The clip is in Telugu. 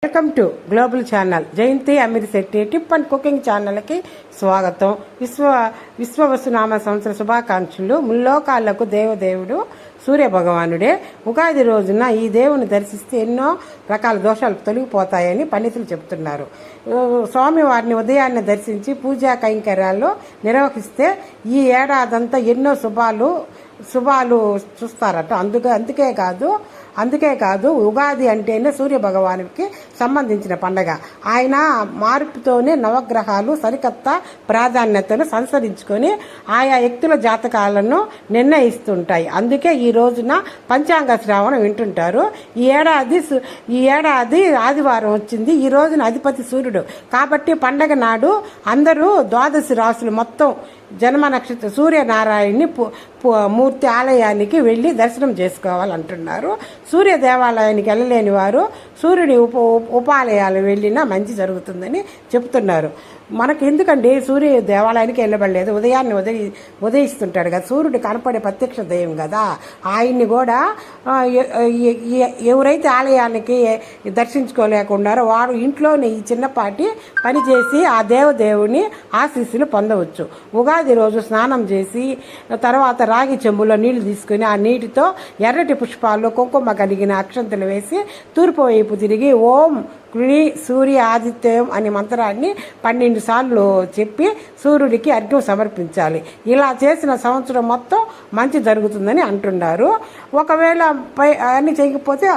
Welcome to global channel. Jayanthi Amirshetty tip and cooking ఛానల్కి స్వాగతం. విశ్వవసునామ సంవత్సర శుభాకాంక్షలు. ముల్లోకాలకు దేవదేవుడు సూర్య భగవానుడే. ఉగాది రోజున ఈ దేవుని దర్శిస్తే ఎన్నో రకాల దోషాలు తొలగిపోతాయని పండితులు చెబుతున్నారు. స్వామివారిని ఉదయాన్నే దర్శించి పూజా కైంకర్యాల్లో నిర్వహిస్తే ఈ ఏడాదంతా ఎన్నో శుభాలు చూస్తారట. అందుకే కాదు ఉగాది అంటేనే సూర్య భగవానుడికి సంబంధించిన పండగ. ఆయన మార్పుతోనే నవగ్రహాలు సరికొత్త ప్రాధాన్యతను సంతరించుకొని ఆయా వ్యక్తుల జాతకాలను నిర్ణయిస్తుంటాయి. అందుకే ఈ రోజున పంచాంగ శ్రావణం వింటుంటారు. ఈ ఏడాది ఆదివారం వచ్చింది. ఈ రోజున అధిపతి సూర్యుడు కాబట్టి పండగ నాడు అందరూ ద్వాదశి రాశులు మొత్తం జన్మ నక్షత్ర సూర్యనారాయణని మూర్తి ఆలయానికి వెళ్ళి దర్శనం చేసుకోవాలంటున్నారు. సూర్య దేవాలయానికి వెళ్ళలేని వారు సూర్యుడి ఉపాలయాలు వెళ్ళినా మంచి జరుగుతుందని చెప్తున్నారు. మనకు ఎందుకండి సూర్య దేవాలయానికి వెళ్ళబడలేదు, ఉదయాన్నే ఉదయిస్తుంటాడు కదా, సూర్యుడు కనపడే ప్రత్యక్ష దైవం కదా. ఆయన్ని కూడా ఎవరైతే ఆలయానికి దర్శించుకోలేకున్నారో వారు ఇంట్లోనే ఈ చిన్నపాటి పని చేసి ఆ దేవదేవుని ఆశీస్సులు పొందవచ్చు. ఉగాది రోజు స్నానం చేసి తర్వాత రాగి చెంబులో నీళ్లు తీసుకుని ఆ నీటితో ఎర్రటి పుష్పాలు కుంకుమ కలిగిన అక్షంతలు వేసి తూర్పు వైపు తిరిగి ఓం క్లీ సూర్య ఆదిత్యం అనే మంత్రాన్ని 12 సార్లు చెప్పి సూర్యుడికి అర్ఘ్యం సమర్పించాలి. ఇలా చేసిన సంవత్సరం మొత్తం మంచి జరుగుతుందని అంటున్నారు. ఒకవేళ అన్ని చేయకపోతే